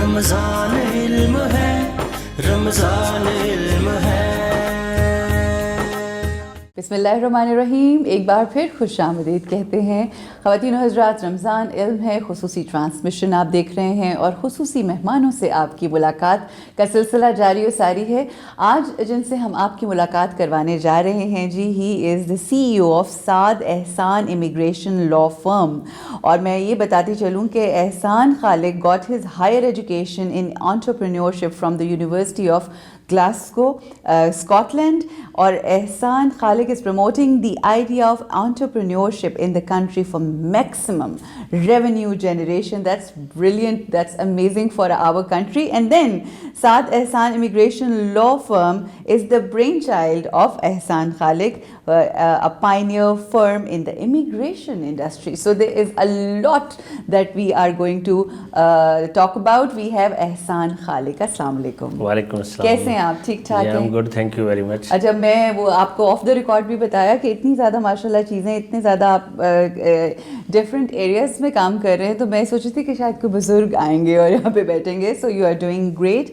رمضان علم ہے، رمضان علم ہے۔ بسم اللہ الرحمن الرحیم، ایک بار پھر خوش آمدید کہتے ہیں خواتین و حضرات۔ رمضان علم ہے خصوصی ٹرانسمیشن آپ دیکھ رہے ہیں اور خصوصی مہمانوں سے آپ کی ملاقات کا سلسلہ جاری و ساری ہے۔ آج جن سے ہم آپ کی ملاقات کروانے جا رہے ہیں جی، he is the CEO of Saad Ahsan immigration law firm, اور میں یہ بتاتی چلوں کہ Ahsan Khaliq got his higher education in entrepreneurship from the university of Glasgow Scotland, اور احسان خالق is promoting the idea of entrepreneurship in the country for maximum revenue generation. That's brilliant, that's amazing for our country. And then Saad Ehsan Immigration Law Firm is the brainchild of Ehsan Khalik, a pioneer firm in the immigration industry. So there is a lot that we are going to talk about. We have Ehsan Khalik. Assalamu alaikum. وعلیکم السلام. کیسے ہیں آپ؟ ٹھیک ٹھاک ہیں؟ I'm good, thank you very much. اچھا، میں وہ آپ کو آف دا ریکارڈ بھی بتایا کہ اتنی زیادہ ماشاء اللہ چیزیں، اتنے زیادہ آپ ڈفرینٹ ایریاز میں کام کر رہے ہیں، تو میں سوچی تھی کہ شاید کوئی بزرگ آئیں گے اور یہاں پہ بیٹھیں گے. So you are doing great.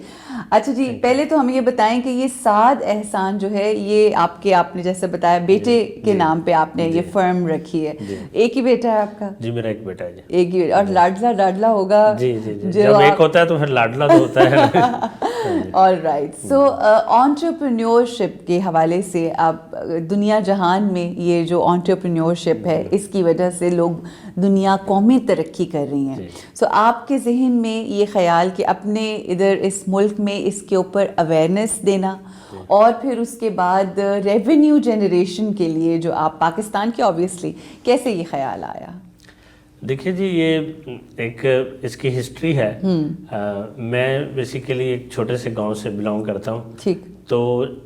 اچھا جی، پہلے تو ہمیں یہ بتائیں کہ یہ سعد احسان جو ہے، یہ آپ نے جیسے بتایا بیٹے کے نام پہ آپ نے یہ فرم رکھی ہے. ایک ہی بیٹا ہے آپ کا؟ جی میرا ایک بیٹا ہے جی. ایک ہی، اور لاڈلا ہوگا؟ جی جی جی، جب ایک ہوتا ہے تو پھر لاڈلا تو ہوتا ہے. آل رائٹ. سو انٹرپرینیورشپ کے حوالے سے آپ دنیا جہان میں یہ جو انٹرپرینیورشپ ہے، اس کی وجہ سے لوگ دنیا قومی ترقی کر رہی ہیں. سو آپ کے ذہن میں یہ خیال کہ اپنے ادھر اس ملک میں اس کے اوپر اویئرنیس دینا، اور پھر اس کے بعد ریونیو جنریشن کے لیے جو آپ پاکستان کے، آبویسلی کیسے یہ خیال آیا؟ دیکھیے جی، یہ ایک اس کی ہسٹری ہے. میں بیسیکلی ایک چھوٹے سے گاؤں سے بلانگ کرتا ہوں. ٹھیک. تو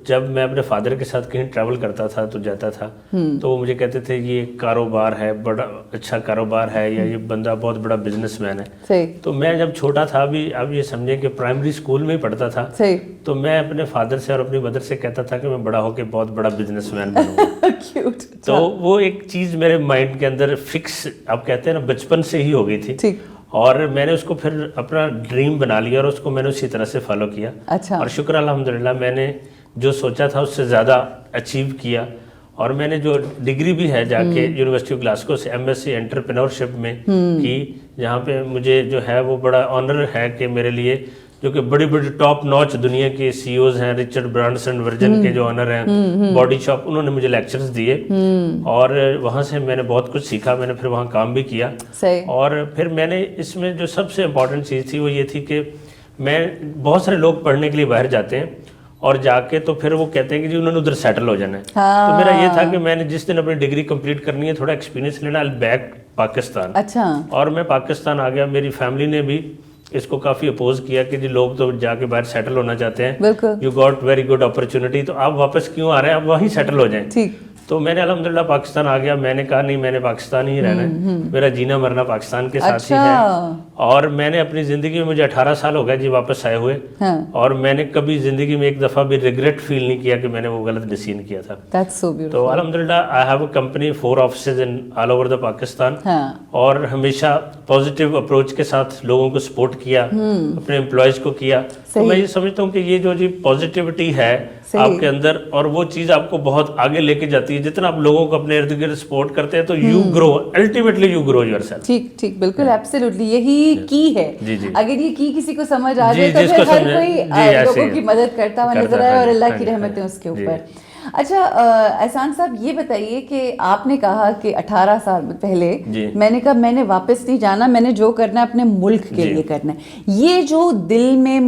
جب میں اپنے فادر کے ساتھ کہیں ٹریول کرتا تھا تو جاتا تھا، تو وہ مجھے کہتے تھے یہ کاروبار ہے، بڑا اچھا کاروبار ہے، یا یہ بندہ بہت بڑا بزنس مین ہے. تو میں جب چھوٹا تھا، اب یہ سمجھیں کہ پرائمری اسکول میں ہی پڑھتا تھا، تو میں اپنے فادر سے اور اپنی مدر سے کہتا تھا کہ میں بڑا ہو کے بہت بڑا بزنس مین بنوں گا. تو وہ ایک چیز میرے مائنڈ کے اندر فکس، آپ کہتے ہیں نا، بچپن سے ہی ہو گئی تھی. اور میں نے اس کو پھر اپنا ڈریم بنا لیا اور اس کو میں نے اسی طرح سے فالو کیا. اور شکر الحمدللہ میں نے جو سوچا تھا اس سے زیادہ اچیو کیا. اور میں نے جو ڈگری بھی ہے جا کے یونیورسٹی آف گلاسگو سے MSc انٹرپرینورشپ میں کی، جہاں پہ مجھے جو ہے وہ بڑا آنر ہے کہ میرے لیے جو کہ بڑی بڑی ٹاپ نوچ دنیا کے CEOs ہیں، رچرڈ برانسن ورجن کے جو آنر ہیں، باڈی شاپ، انہوں نے مجھے لیکچرز دیے، اور وہاں سے میں نے بہت کچھ سیکھا. میں نے پھر وہاں کام بھی کیا. اور پھر میں نے اس میں جو سب سے امپورٹنٹ چیز تھی وہ یہ تھی کہ میں، بہت سارے لوگ پڑھنے کے لیے باہر جاتے ہیں اور جا کے تو پھر وہ کہتے ہیں کہ جی انہوں نے ادھر سیٹل ہو جانا ہے. تو میرا یہ تھا کہ میں نے جس دن اپنی ڈگری کمپلیٹ کرنی ہے، تھوڑا ایکسپیرینس لینا، بیک پاکستان. اور میں پاکستان آ گیا. میری فیملی نے بھی اس کو کافی اپوز کیا کہ جی لوگ تو جا کے باہر سیٹل ہونا چاہتے ہیں، you got very good opportunity, تو آپ واپس کیوں آ رہے ہیں، آپ وہیں سیٹل ہو جائیں. تو میں نے الحمدللہ پاکستان آ گیا. میں نے کہا نہیں، میں نے پاکستان ہی رہنا ہے، میرا جینا مرنا پاکستان کے ساتھ ہی ہے. اور میں نے اپنی زندگی میں، مجھے 18 سال ہو گئے جی واپس آئے ہوئے، اور میں نے کبھی زندگی میں ایک دفعہ بھی ریگریٹ فیل نہیں کیا کہ میں نے وہ غلط ڈیسیژن کیا تھا. تو الحمدللہ I have a company, 4 offices in all over the Pakistan, اور ہمیشہ پازیٹیو اپروچ کے ساتھ لوگوں کو سپورٹ کیا، اپنے امپلائیز کو کیا. تو میں یہ سمجھتا ہوں کہ یہ جو جی پازیٹیوٹی ہے آپ کے اندر، اور وہ چیز آپ کو بہت آگے لے کے جاتی ہے. جتنا آپ لوگوں کو اپنے ارد گرد سپورٹ کرتے ہیں تو you grow, ultimately you grow yourself. ٹھیک، بالکل، ایبسلیوٹلی یہی کی ہے. اگر یہ کی کسی کو سمجھ آ جائے تو پھر ہر کوئی لوگوں کی مدد کرتا ہوا نظر آئے، اور اللہ کی رحمتیں اس کے اوپر. اچھا احسان صاحب، یہ بتائیے کہ آپ نے کہا کہ 18 سال پہلے میں نے کہا میں نے واپس نہیں جانا، میں نے جو کرنا ہے اپنے ملک کے لیے کرنا ہے. یہ جو دل میں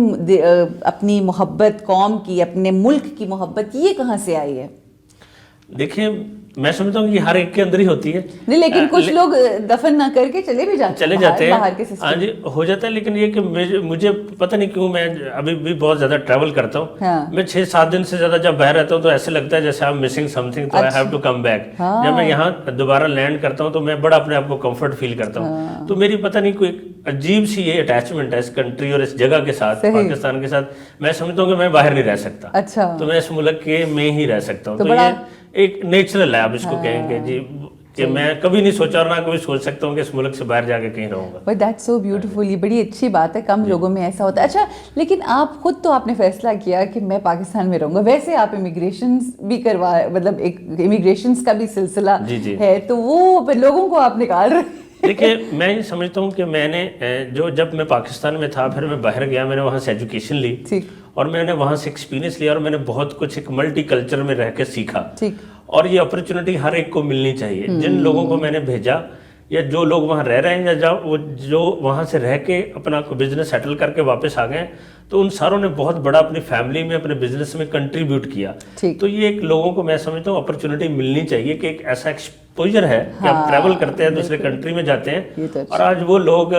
اپنی محبت قوم کی، اپنے ملک کی محبت، یہ کہاں سے آئی ہے؟ دیکھیں، میں سمجھتا ہوں کہ ہر ایک کے اندر ہی ہوتی ہے. نہیں، لیکن کچھ لوگ دفن نہ کر کے چلے جاتے ہیں. ہاں جی، ہو جاتا ہے. لیکن یہ کہ مجھے پتہ نہیں کیوں میں ابھی بھی بہت زیادہ ٹریول کرتا ہوں. میں 6-7 دن سے زیادہ جب باہر رہتا ہوں تو ایسے لگتا ہے جیسے I'm missing something, تو I have to come back. جب میں یہاں دوبارہ لینڈ کرتا ہوں تو میں بڑا اپنے آپ کو کمفرٹ فیل کرتا ہوں. تو میری پتہ نہیں کوئی عجیب سی یہ اٹیچمنٹ ہے اس کنٹری اور اس جگہ کے ساتھ، پاکستان کے ساتھ. میں سمجھتا ہوں کہ میں باہر نہیں رہ سکتا، تو میں اس ملک کے میں ہی رہ سکتا ہوں. تو یہ ایک نیچرل ہے، آپ اس کو کہیں گے جی کہ میں کبھی نہیں سوچا اور نہ کبھی سوچ سکتا ہوں کہ اس ملک سے باہر جا کے کہیں رہوں گا. But that's so beautiful. یہ بڑی اچھی بات ہے, کم لوگوں میں ایسا ہوتا ہے. اچھا لیکن آپ خود تو آپ نے فیصلہ کیا کہ میں پاکستان میں رہوں گا, ویسے آپ امیگریشنز بھی کروا, مطلب ایک امیگریشنز کا بھی سلسلہ ہے, تو وہ لوگوں کو آپ نکال رہے ہیں. دیکھیے میں یہ سمجھتا ہوں کہ میں نے جب میں پاکستان میں تھا, پھر میں باہر گیا, میں نے وہاں سے ایجوکیشن لی اور میں نے وہاں سے ایکسپیرینس لیا اور میں نے بہت کچھ ایک ملٹی کلچر میں رہ کے سیکھا. اور یہ اپرچونٹی ہر ایک کو ملنی چاہیے. جن لوگوں کو میں نے بھیجا یا جو لوگ وہاں رہ رہے ہیں یا جو وہاں سے رہ کے اپنا بزنس سیٹل کر کے واپس آ گئے, تو ان ساروں نے بہت بڑا اپنی فیملی میں اپنے بزنس میں کنٹریبیوٹ کیا. تو یہ ایک لوگوں کو میں سمجھتا ہوں اپرچونٹی ملنی چاہیے کہ ایک ایسا ایکسپوجر ہے کہ آپ ٹریول کرتے ہیں, دوسرے کنٹری میں جاتے ہیں, اور آج وہ لوگ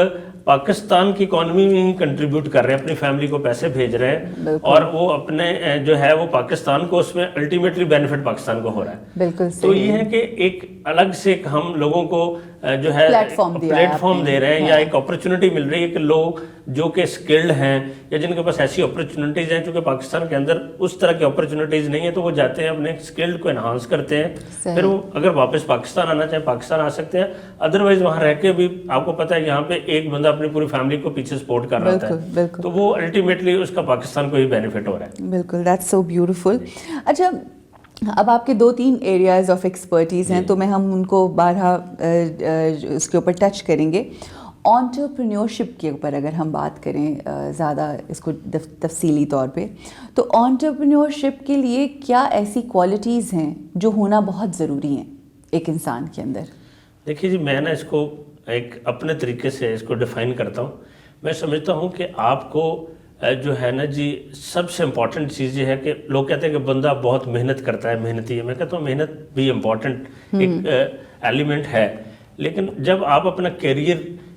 پاکستان کی اکانومی میں ہی کنٹریبیوٹ کر رہے ہیں, اپنی فیملی کو پیسے بھیج رہے ہیں, اور وہ اپنے جو ہے وہ پاکستان کو اس میں الٹیمیٹلی بینیفٹ پاکستان کو ہو رہا ہے. بالکل. تو یہ ہے کہ ایک الگ سے ہم لوگوں کو جو ہے پلیٹ فارم دے رہے ہیں یا ایک اپرچونٹی مل رہی ہے کہ لوگ جو کہ اسکلڈ ہیں یا جن کے پاس ایسی اپرچونٹیز ہیں, چونکہ پاکستان کے اندر اس طرح کی اپرچونٹیز نہیں ہیں, تو وہ جاتے ہیں اپنے اسکلڈ کو انہانس کرتے ہیں, پھر وہ اگر واپس پاکستان آنا چاہیں پاکستان آ سکتے ہیں. ادروائز وہاں رہ کے بھی آپ کو پتہ ہے یہاں پہ ایک بندہ اپنی پوری فیملی کو پیچھے سپورٹ کر رہا ہے, تو وہ الٹیمیٹلی اس کا پاکستان کو ہی بینیفٹ ہو رہا ہے. بالکل, دیٹس سو بیوٹیفل. اچھا اب آپ کے 2-3 ایریاز آف ایکسپرٹیز ہیں, تو ہم ان کو بارہا اس کے اوپر ٹچ کریں گے. انٹرپرینیورشپ کے اوپر اگر ہم بات کریں زیادہ اس کو تفصیلی طور پہ, تو انٹرپرینیورشپ کے لیے کیا ایسی کوالٹیز ہیں جو ہونا بہت ضروری ہیں ایک انسان کے اندر؟ دیکھیے جی, میں اس کو ایک اپنے طریقے سے اس کو ڈیفائن کرتا ہوں. میں سمجھتا ہوں کہ آپ کو جو ہے نا جی, سب سے امپورٹنٹ چیز یہ ہے کہ لوگ کہتے ہیں کہ بندہ بہت محنت کرتا ہے, محنتی ہے. میں کہتا ہوں محنت بھی امپورٹنٹ ایک ایلیمنٹ ہے, لیکن جب آپ اپنا کیریئر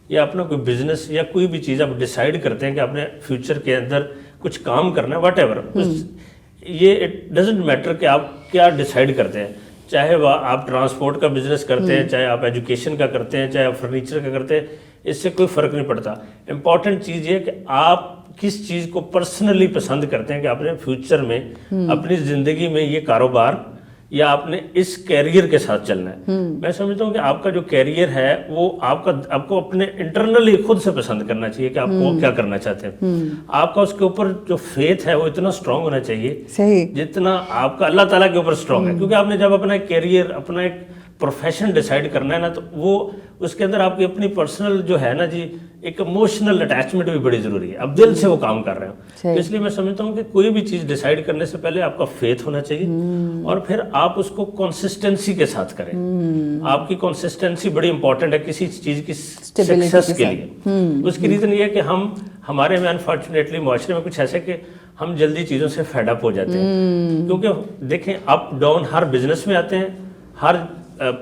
یا اپنا کوئی بزنس یا کوئی بھی چیز آپ ڈیسائیڈ کرتے ہیں کہ آپ نے فیوچر کے اندر کچھ کام کرنا ہے, واٹ ایور, یہ اٹ ڈزنٹ میٹر کہ آپ کیا ڈیسائیڈ کرتے ہیں, چاہے وہ آپ ٹرانسپورٹ کا بزنس کرتے ہیں, چاہے آپ ایجوکیشن کا کرتے ہیں, چاہے آپ فرنیچر کا کرتے ہیں, اس سے کوئی فرق نہیں پڑتا. امپورٹنٹ چیز یہ کہ آپ کس چیز کو پرسنلی پسند کرتے ہیں کہ آپ نے فیوچر میں اپنی زندگی میں یہ کاروبار یا آپ نے اس کیریئر کے ساتھ چلنا ہے. میں سمجھتا ہوں کہ آپ کا جو کیریئر ہے وہ آپ کو اپنے انٹرنلی خود سے پسند کرنا چاہیے کہ آپ کو کیا کرنا چاہتے ہیں. آپ کا اس کے اوپر جو فیتھ ہے وہ اتنا اسٹرانگ ہونا چاہیے جتنا آپ کا اللہ تعالیٰ کے اوپر اسٹرانگ ہے, کیونکہ آپ نے جب اپنا کیریئر, اپنا ایک پروفیشن ڈیسائیڈ کرنا ہے نا, تو وہ اس کے اندر آپ کی اپنی پرسنل جو ہے نا جی ایک ایموشنل اٹیچمنٹ بھی بڑی ضروری ہے. اب دل سے وہ کام کر رہے ہوں, اس لیے میں سمجھتا ہوں کہ کوئی بھی چیز ڈیسائیڈ کرنے سے پہلے آپ کا فیتھ ہونا چاہیے, اور پھر آپ اس کو کنسسٹنسی کے ساتھ کریں. آپ کی کنسسٹنسی بڑی امپورٹنٹ ہے کسی چیز کی سکسیس کے لیے. اس کی ریزن یہ ہے کہ ہمارے میں انفارچونیٹلی معاشرے میں کچھ ایسے کہ ہم جلدی چیزوں سے فیڈ اپ ہو جاتے ہیں, کیونکہ دیکھیں اپ ڈاؤن ہر بزنس میں آتے ہیں, ہر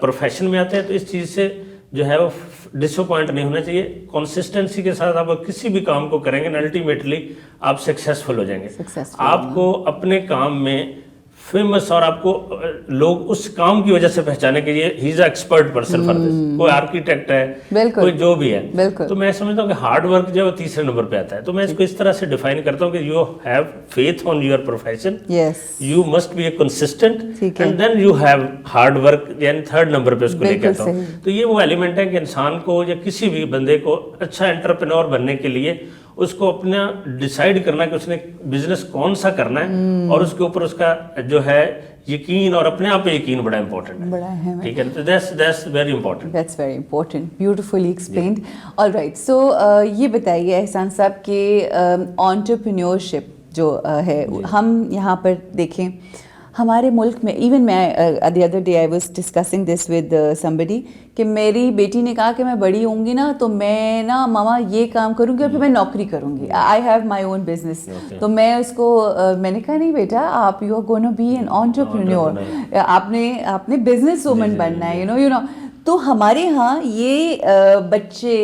پروفیشن میں آتے ہیں, تو اس چیز سے جو ہے وہ ڈس اپوائنٹ نہیں ہونا چاہیے. کنسسٹنسی کے ساتھ آپ کسی بھی کام کو کریں گے نا, الٹیمیٹلی آپ سکسیسفل ہو جائیں گے. آپ کو اپنے کام میں فیمس اور آپ کو لوگ اس کام کی وجہ سے پہچانے کے لیے ہی از اے ایکسپرٹ پرسن فار دس. کوئی آرکیٹیکٹ ہے, کوئی جو بھی ہے, تو میں سمجھتا ہوں کہ ہارڈ ورک جو ہے وہ تیسرے نمبر پہ آتا ہے. تو میں اس کو اس طرح سے ڈیفائن کرتا ہوں کہ you have faith on your profession, you must be a consistent, and then you have hard work, یعنی تھرڈ نمبر پہ اس کو لے کے آتا ہوں. تو یہ وہ ایلیمنٹ ہے کہ انسان کو یا کسی بھی بندے کو اچھا انٹرپرینور بننے کے لیے اس کو اپنا ڈیسائیڈ کرنا کہ اس نے بزنس کون سا کرنا ہے, اور اس کے اوپر اس کا جو ہے یقین اور اپنے آپ پہ یقین بڑا امپورٹنٹ ہے, بڑا ہے. ٹھیک ہے, that's very important. That's very important, beautifully explained. All right, so یہ بتائیے احسان صاحب کہ انٹرپرینیورشپ جو ہے, ہم یہاں پر دیکھیں ہمارے ملک میں, ایون میں the other day I was discussing this with somebody کہ میری بیٹی نے کہا کہ میں بڑی ہوں گی نا تو میں نا ماما یہ کام کروں گی اور پھر میں نوکری کروں گی, I have my own business. تو میں اس کو میں نے کہا نہیں بیٹا, آپ you are gonna be an entrepreneur, آپ نے بزنس وومن بننا ہے, یو نو. تو ہمارے ہاں یہ بچے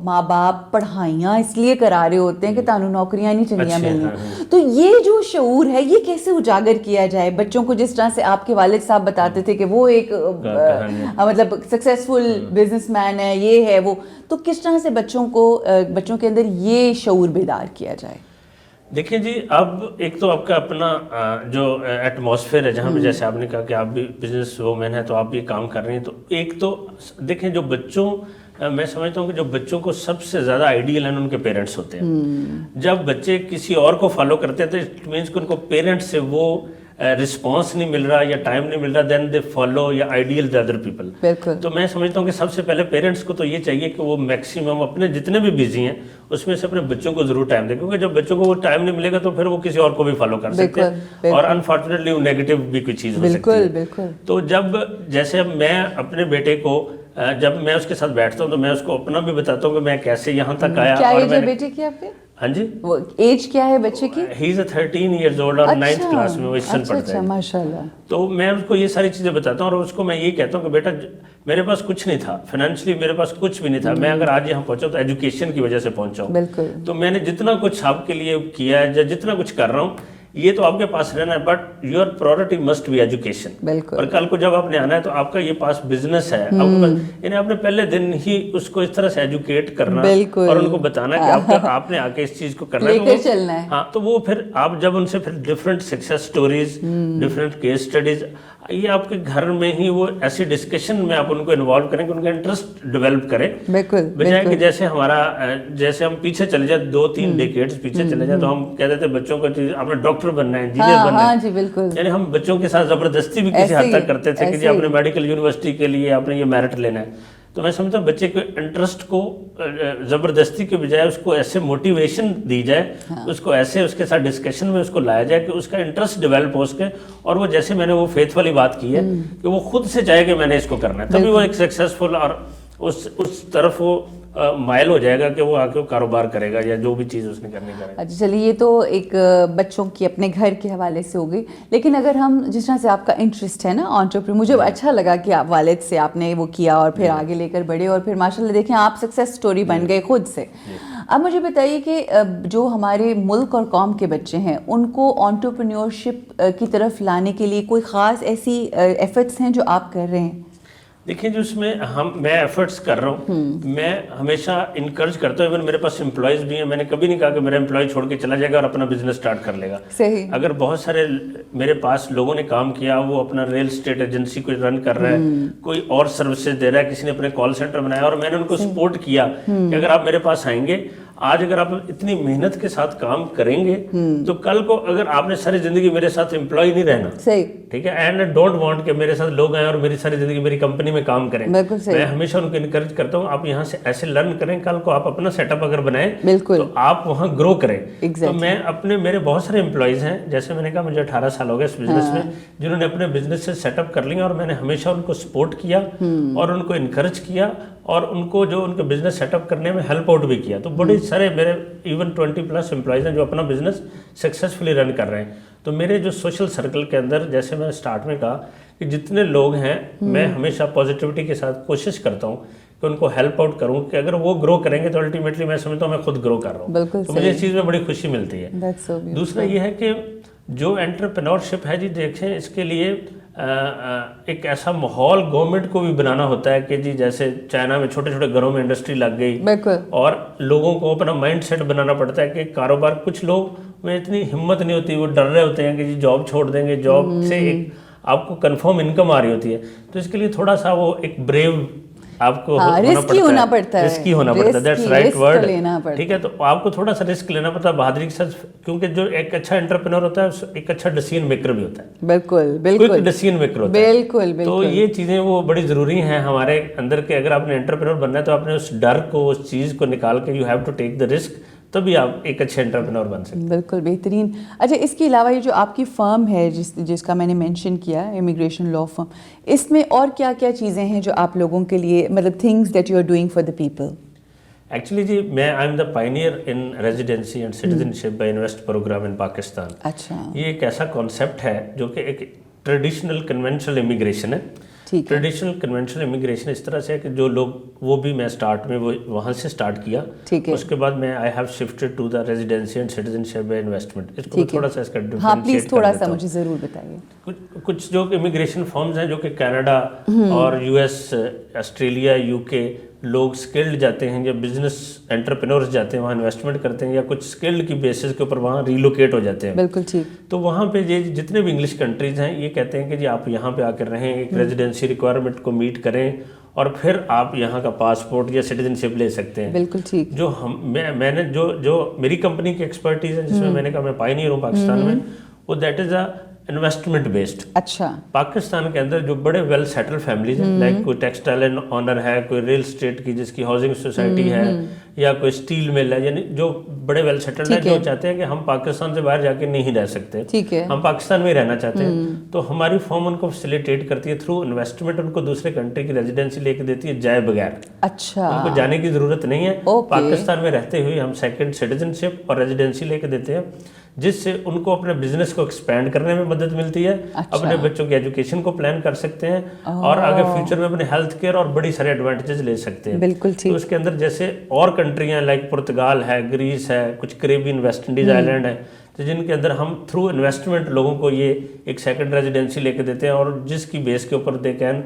ماں باپ پڑھائیاں اس لیے کرا رہے ہوتے ہیں کہ تانوں نوکریاں نہیں چنگیاں ملنی. تو یہ جو شعور ہے یہ کیسے اجاگر کیا جائے بچوں کو, جس طرح سے آپ کے والد صاحب بتاتے تھے کہ وہ ایک مطلب سکسیزفل بزنس مین ہے, یہ ہے وہ, تو کس طرح سے بچوں کے اندر یہ شعور بیدار کیا جائے؟ देखिए जी, अब एक तो आपका अपना जो एटमॉस्फेयर है जहाँ पे जैसे आपने कहा कि आप भी बिजनेस वूमेन है तो आप भी काम कर रही हैं, तो एक तो देखें जो बच्चों मैं समझता हूँ कि जो बच्चों को सबसे ज़्यादा आइडियल है उनके पेरेंट्स होते हैं। जब बच्चे किसी और को फॉलो करते हैं तो इट मीन्स कि उनको पेरेंट्स से वो रिस्पॉन्स नहीं मिल रहा या टाइम नहीं मिल रहा, देन दे फॉलो या आइडियल द अदर पीपल। तो मैं समझता हूँ कि सबसे पहले पेरेंट्स को तो ये चाहिए कि वो मैक्सिमम अपने जितने भी बिजी हैं उसमें से अपने बच्चों को जरूर टाइम दें, क्योंकि जब बच्चों को वो टाइम नहीं मिलेगा तो फिर वो किसी और को भी फॉलो कर सकते हैं और अनफॉर्चुनेटली वो नेगेटिव भी कोई चीज़ हो सकती है। तो जब जैसे अब मैं अपने बेटे को जब मैं उसके साथ बैठता हूँ तो मैं उसको अपना भी बताता हूँ कि मैं कैसे यहाँ तक आया। क्या एज है बेटे की आपके? हाँ जी, वो एज क्या है बच्चे की? ही इज 13 years old और 9th क्लास में वो इस सन पढ़ता है। माशाल्लाह। तो मैं उसको ये सारी चीज़ें बताता हूँ और उसको मैं ये कहता हूँ कि बेटा मेरे पास कुछ नहीं था, फाइनेंशियली मेरे पास कुछ भी नहीं था, मैं अगर आज यहाँ पहुँचा तो एजुकेशन की वजह से पहुँचा हूँ। बिल्कुल। तो मैंने जितना कुछ आपके लिए किया है, जितना कुछ कर रहा हूँ, ये तो आपके पास रहना है, but your priority must be education. बिल्कुल। और कल को जब आपने आना है तो आपका ये पास बिजनेस है, यानी आपने पहले दिन ही उसको इस तरह से एजुकेट करना और उनको बताना कि आपने आके इस चीज को करना है। हाँ, तो वो फिर आप जब उनसे फिर different success stories, different case studies, ये आपके घर में ही वो ऐसी डिस्कशन में आप उनको इन्वॉल्व करेंगे, उनका इंटरेस्ट डेवलप करें। बजाय कि जैसे जैसे हम पीछे चले जाए 2-3 डेकेड्स पीछे चले जाए तो हम कहते थे बच्चों को आपने डॉक्टर बनना है, इंजीनियर बनना है। जी बिल्कुल। यानी हम बच्चों के साथ जबरदस्ती भी किसी हद तक करते थे कि जी आपने मेडिकल यूनिवर्सिटी के लिए आपने ये मेरिट लेना है। तो मैं समझता हूँ बच्चे के इंटरेस्ट को ज़बरदस्ती के बजाय उसको ऐसे मोटिवेशन दी जाए, उसको ऐसे उसके साथ डिस्कशन में उसको लाया जाए कि उसका इंटरेस्ट डेवलप हो सके और वो जैसे मैंने वो फेथ वाली बात की है कि वो खुद से चाहे कि मैंने इसको करना है, तभी वो एक सक्सेसफुल और उस तरफ वो माइल हो जाएगा कि वो आके कारोबार करेगा या जो भी चीज़ उसने करनी करेगा। अच्छा, चलिए ये तो एक बच्चों की अपने घर के हवाले से हो गई, लेकिन अगर हम जिस तरह से आपका इंटरेस्ट है ना एंटरप्रेन्योर, मुझे अच्छा लगा कि आप वालिद से आपने वो किया और फिर आगे लेकर बढ़े और फिर माशाल्लाह देखें आप सक्सेस स्टोरी बन गए खुद से। अब मुझे बताइए कि जो हमारे मुल्क और कौम के बच्चे हैं उनको एंटरप्रेन्योरशिप की तरफ लाने के लिए कोई ख़ास ऐसी एफर्ट्स हैं जो आप कर रहे हैं? देखिए जो उसमें मैं एफर्ट्स कर रहा हूँ, मैं हमेशा इनकरेज करता हूँ। इवन मेरे पास एम्प्लॉयज़ भी हैं, मैंने कभी नहीं कहा कि मेरा एम्प्लॉय छोड़ के चला जाएगा और अपना बिजनेस स्टार्ट कर लेगा। सही। अगर बहुत सारे मेरे पास लोगों ने काम किया, वो अपना रियल एस्टेट एजेंसी को रन कर रहा है, कोई और सर्विसेज दे रहा है, किसी ने अपने कॉल सेंटर बनाया और मैंने उनको सपोर्ट किया कि अगर आप मेरे पास आएंगे, आज अगर आप इतनी मेहनत के साथ काम करेंगे तो कल को अगर आपने सारी जिंदगी मेरे साथ एम्प्लॉय नहीं रहना, सही, ठीक है, एंड डोंट वांट कि मेरे साथ लोग आए और मेरी सारी जिंदगी मेरी कंपनी में काम करें। मैं हमेशा उनको इनकरेज करता हूँ आप यहाँ से ऐसे लर्न करें, कल को आप अपना सेटअप अगर बनाएं तो आप वहाँ ग्रो करें। तो मैं मेरे बहुत सारे एम्प्लॉयज हैं, जैसे मैंने कहा मुझे 18 साल हो गए इस बिजनेस में, जिन्होंने अपने बिजनेस से सेटअप कर लिया और मैंने हमेशा उनको सपोर्ट किया और उनको इनकरेज किया और उनको जो उनके बिजनेस सेटअप करने में हेल्प आउट भी किया। तो बड़े सारे मेरे इवन 20+ एम्प्लॉयज़ हैं जो अपना बिजनेस सक्सेसफुली रन कर रहे हैं। तो मेरे जो सोशल सर्कल के अंदर, जैसे मैं स्टार्ट में कहा कि जितने लोग हैं मैं हमेशा पॉजिटिविटी के साथ कोशिश करता हूँ कि उनको हेल्प आउट करूँ कि अगर वो ग्रो करेंगे तो अल्टीमेटली मैं समझता हूँ मैं खुद ग्रो कर रहा हूँ। तो मुझे इस चीज़ में बड़ी खुशी मिलती है। दूसरा ये है कि जो एंटरप्रेन्योरशिप है जी, देखें इसके लिए एक ऐसा माहौल गवर्नमेंट को भी बनाना होता है कि जी जैसे चाइना में छोटे छोटे घरों में इंडस्ट्री लग गई और लोगों को अपना माइंड सेट बनाना पड़ता है कि कारोबार, कुछ लोग में इतनी हिम्मत नहीं होती, वो डर रहे होते हैं कि जी जॉब छोड़ देंगे, जॉब से एक आपको कंफर्म इनकम आ रही होती है, तो इसके लिए थोड़ा सा वो एक ब्रेव आपको रिस्की होना पड़ता है, दैट्स राइट वर्ड, ठीक है। तो आपको थोड़ा सा रिस्क लेना पड़ता है बहादुरी के साथ, क्योंकि जो एक अच्छा एंटरप्रेन्योर होता है एक अच्छा डिसीजन मेकर भी होता है। बिल्कुल डिसीजन मेकर होता है। बिल्कुल। तो ये चीजें वो बड़ी जरूरी हैं हमारे अंदर के। अगर आपने एंटरप्रेन्योर बनना है तो आपने उस डर को, उस चीज को निकाल के you have to take the risk, तभी आप एक अच्छे एंटरप्रेन्योर बन सकते हैं। बिल्कुल बेहतरीन। अच्छा, इसके अलावा ये जो आपकी फर्म है जिसका मैंने मेंशन किया, इमिग्रेशन लॉ फर्म, इसमें और क्या क्या चीज़ें हैं जो आप लोगों के लिए, मतलब things that you are doing for the people? Actually जी I am the pioneer in residency and citizenship by invest program in Pakistan. अच्छा। ये एक ऐसा कॉन्सेप्ट है जो कि एक ट्रेडिशनल कन्वेंशनल इमिग्रेशन है। ट्रेडिशनल कन्वेंशनल इमिग्रेशन इस तरह से है कि जो लोग, वो भी मैं स्टार्ट में वो वहाँ से स्टार्ट किया, उसके बाद मैं I have shifted to the residency and citizenship by investment. इसको थोड़ा सा इसका प्लीज थोड़ा सा मुझे जरूर बताइए। कुछ जो इमिग्रेशन फॉर्म्स हैं जो कि कनाडा और US, ऑस्ट्रेलिया, UK लोग स्किल्ड जाते हैं या बिजनेस एंटरप्रेन्योर्स जाते हैं वहाँ इन्वेस्टमेंट करते हैं या कुछ स्किल्ड की बेसिस के ऊपर वहाँ रीलोकेट हो जाते हैं। बिल्कुल ठीक। तो वहाँ पे ये जितने भी इंग्लिश कंट्रीज हैं ये कहते हैं कि जी आप यहाँ पे आकर रहें, एक रेजिडेंसी रिक्वायरमेंट को मीट करें और फिर आप यहाँ का पासपोर्ट या सिटीजनशिप ले सकते हैं। बिल्कुल ठीक। जो मैंने जो मेरी कंपनी की एक्सपर्टीज है जिसमें मैंने कहा मैं पायनियर हूँ पाकिस्तान में, वो that is a investment based. अच्छा। पाकिस्तान के अंदर जो बड़े वेल सेटल फैमिलीज हैं, लाइक कोई टेक्सटाइल एंड ऑनर है, कोई रियल स्टेट की जिसकी हाउसिंग सोसाइटी है, या कोई स्टील मिल है, यानी जो बड़े वेल सेटल्ड हैं, जो चाहते हैं कि हम पाकिस्तान से बाहर जाके नहीं रह सकते, ठीक है, हम पाकिस्तान में ही रहना चाहते हैं, तो हमारी फर्म उनको फैसिलिटेट करती है थ्रू इन्वेस्टमेंट, उनको दूसरे कंट्री की रेजिडेंसी लेके देती है जाए बगैर। अच्छा। उनको जाने की जरूरत नहीं है। पाकिस्तान में रहते हुए हम सेकंड सिटीजनशिप और रेजिडेंसी लेके देते हैं, जिससे उनको अपने बिजनेस को एक्सपैंड करने में मदद मिलती है। अच्छा। अपने बच्चों की एजुकेशन को प्लान कर सकते हैं और आगे फ्यूचर में अपने हेल्थ केयर और बड़ी सारे एडवांटेजेस ले सकते हैं। बिल्कुल ठीक। तो उसके अंदर जैसे और कंट्रियां लाइक पुर्तगाल है, ग्रीस है, कुछ कैरेबियन वेस्ट इंडीज आइलैंड है, तो जिनके अंदर हम थ्रू इन्वेस्टमेंट लोगों को ये एक सेकंड रेजिडेंसी लेके देते हैं और जिसकी बेस के ऊपर they can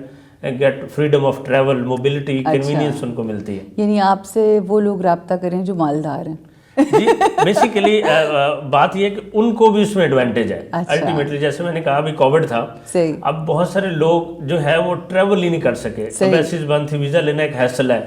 get freedom of travel, mobility, convenience उनको मिलती है। यानी आपसे वो लोग राब्ता करें जो मालदार हैं। जी, बेसिकली बात ये कि उनको भी उसमें एडवांटेज है। अल्टीमेटली जैसे मैंने कहा अभी कोविड था, अब बहुत सारे लोग जो है वो ट्रेवल ही नहीं कर सके, एम्बेसीज बंद थी, वीजा लेना एक हैसल है।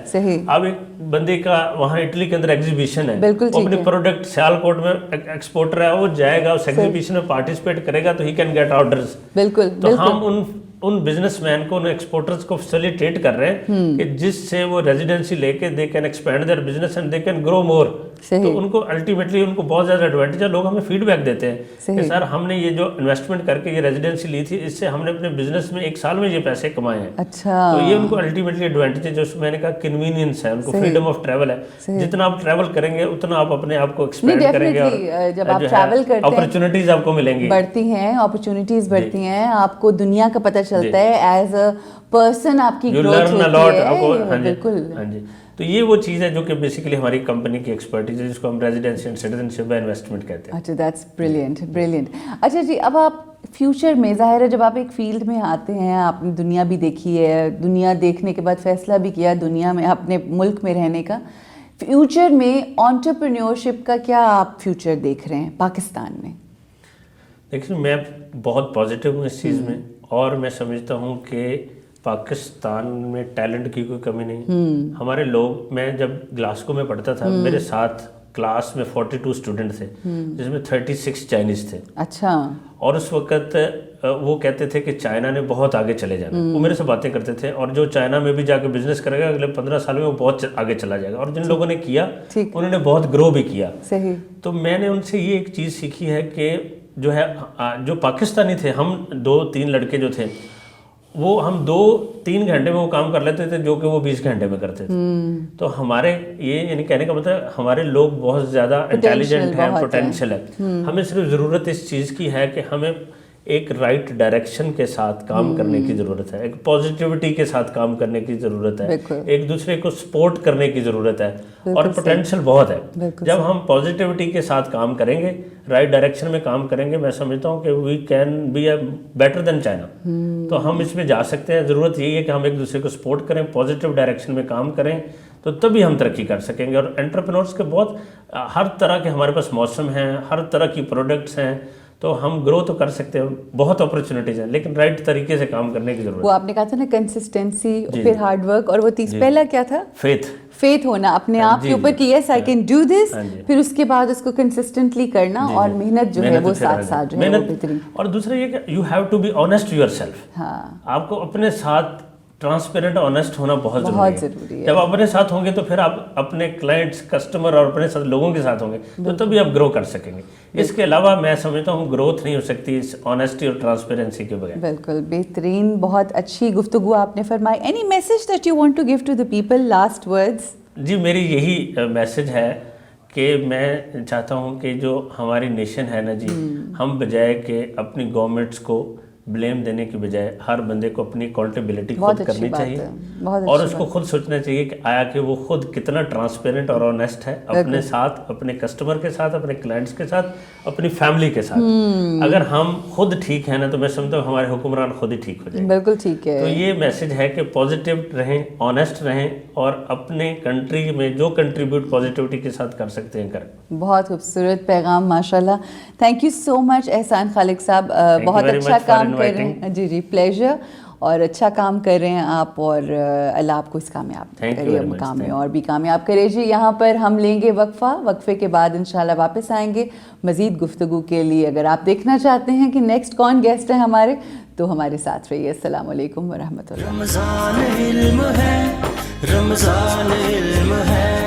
अब एक बंदे का वहाँ इटली के अंदर एग्जीबिशन है, वो अपने प्रोडक्ट सियालकोट में एक्सपोर्टर है, वो जाएगा उस एग्जीबिशन में पार्टिसिपेट करेगा तो ही कैन गेट ऑर्डर्स। बिल्कुल। तो हम उन बिजनेसमैन को, उन एक्सपोर्टर्स को फैसिलिटेट कर रहे हैं कि जिससे वो रेजिडेंसी लेके they can expand their business and they can grow more. तो उनको अल्टीमेटली उनको बहुत ज्यादा एडवांटेज है। लोग हमें फीडबैक देते हैं कि सर हमने ये जो इन्वेस्टमेंट करके ये रेजिडेंसी ली थी, इससे हमने अपने बिजनेस में एक साल में ये पैसे कमाए हैं। अच्छा। तो ये उनको अल्टीमेटली एडवांटेज है। जो मैंने कहा कन्वीनियंस है, उनको फ्रीडम ऑफ ट्रैवल है। जितना आप ट्रैवल करेंगे उतना आप अपने आप को एक्सपैंड करेंगे और जब आप ट्रैवल करते हैं अपॉर्चुनिटीज आपको मिलेंगी, बढ़ती हैं, अपॉर्चुनिटीज बढ़ती हैं, आपको दुनिया का पता चलता है, एज अ पर्सन आपकी ग्रोथ होती है। बिल्कुल। हाँ जी। तो ये वो चीज़ है जो कि बेसिकली हमारी कंपनी की एक्सपर्टीज है, जिसको हम रेजिडेंसी एंड सिटीजनशिप इन्वेस्टमेंट कहते हैं। अच्छा, दैट्स ब्रिलियंट, ब्रिलियंट। अच्छा जी, अब आप फ्यूचर में, जाहिर है जब आप एक फील्ड में आते हैं, आपने दुनिया भी देखी है, दुनिया देखने के बाद फैसला भी किया दुनिया में अपने मुल्क में रहने का, फ्यूचर में एंटरप्रेन्योरशिप का क्या आप फ्यूचर देख रहे हैं पाकिस्तान में? देखिए, मैं बहुत पॉजिटिव हूँ इस चीज़ में और मैं समझता हूँ कि पाकिस्तान में टैलेंट की कोई कमी नहीं। हमारे लोग, मैं जब ग्लासगो में पढ़ता था, मेरे साथ क्लास में 42 स्टूडेंट थे, जिसमें 36 चाइनीज थे। अच्छा। और उस वक्त वो कहते थे कि चाइना ने बहुत आगे चले जाना। वो मेरे से बातें करते थे और जो चाइना में भी जाके बिजनेस करेगा अगले 15 साल में वो बहुत आगे चला जाएगा। और जिन लोगों ने किया उन्होंने बहुत ग्रो भी किया। सही। तो मैंने उनसे ये एक चीज़ सीखी है कि जो है, जो पाकिस्तानी थे, हम 2-3 लड़के जो थे, वो हम 2-3 घंटे में वो काम कर लेते थे जो कि वो 20 घंटे में करते थे। तो हमारे ये यानी कहने का मतलब हमारे लोग बहुत ज़्यादा इंटेलिजेंट हैं, पोटेंशियल है। हमें सिर्फ ज़रूरत इस चीज़ की है कि हमें एक राइट डायरेक्शन के साथ काम करने की ज़रूरत है, एक पॉजिटिविटी के साथ काम करने की ज़रूरत है, एक दूसरे को सपोर्ट करने की ज़रूरत है और पोटेंशियल बहुत है। जब हम पॉजिटिविटी के साथ काम करेंगे, राइट डायरेक्शन में काम करेंगे, मैं समझता हूँ कि we can be a better than China. तो हम इसमें जा सकते हैं। ज़रूरत यही है कि हम एक दूसरे को सपोर्ट करें, पॉजिटिव डायरेक्शन में काम करें, तो तभी हम तरक्की कर सकेंगे। और एंटरप्रेन्योर्स के बहुत हर तरह के हमारे पास मौसम हैं, हर तरह की प्रोडक्ट्स हैं, तो हम ग्रो तो कर सकते हैं, बहुत अपॉर्चुनिटीज हैं, लेकिन राइट तरीके से काम करने की जरूरत है। वो आपने कहा था ना, कंसिस्टेंसी, फिर हार्ड वर्क, और वो पहला क्या था? फेथ होना अपने आप के ऊपर कि yes I can do this, फिर उसके बाद उसको कंसिस्टेंटली करना और मेहनत जो है वो साथ साथ जो है वो बेहतरीन। और दूसरा ये कि you have to be honest yourself. आपको अपने साथ ट्रांसपेरेंट ऑनेस्ट होना बहुत जरूरी है। जब आप अपने साथ होंगे तो फिर आप अपने क्लाइंट्स, कस्टमर और अपने साथ लोगों के साथ होंगे, तो तभी आप ग्रो कर सकेंगे। इसके अलावा मैं समझता हूँ ग्रोथ नहीं हो सकती इस ऑनेस्टी और ट्रांसपेरेंसी के बगैर। बिल्कुल, बेहतरीन, बहुत अच्छी गुफ्तगू आपने फरमाई। Any message that you want to give to the people, last words? जी, मेरी यही मैसेज है कि मैं चाहता हूँ कि जो हमारी नेशन है ना जी, हम बजाय कि अपनी गवर्नमेंट्स को ब्लेम देने की बजाय हर बंदे को अपनी अकाउंटेबिलिटी बहुत खुद अच्छी करनी बात चाहिए है, बहुत और अच्छी उसको बात खुद सोचना चाहिए कि आया कि वो खुद कितना ट्रांसपेरेंट और ऑनेस्ट है अपने साथ, अपने कस्टमर के साथ, अपने क्लाइंट्स के साथ, अपनी फैमिली के साथ। अगर हम खुद ठीक है ना तो मैं समझता हूँ हमारे हुक्मरान खुद ही ठीक हो जाएंगे। बिल्कुल ठीक है। तो ये मैसेज है कि पॉजिटिव रहें, ऑनेस्ट रहें और अपने कंट्री में जो कंट्रीब्यूट पॉजिटिविटी के साथ कर सकते हैं करें। बहुत खूबसूरत पैगाम माशाल्लाह। थैंक यू सो मच एहसान खालिक साहब, बहुत very अच्छा much for काम कर रहे inviting. हैं। जी जी, प्लेजर, और अच्छा काम कर रहे हैं आप, और अल्लाह आपको इस कामयाब Thank you करिए, very much. मकाम में Thank और भी कामयाब करे। जी, यहाँ पर हम लेंगे वक्फा, वक्फे के बाद इंशाल्लाह वापस आएंगे मज़ीद गुफ्तगू के लिए। अगर आप देखना चाहते हैं कि नेक्स्ट कौन गेस्ट है हमारे, तो हमारे साथ रहिए। अस्सलाम वालेकुम व रहमतुल्लाह। रमज़ान इल्म है, रमज़ान इल्म है।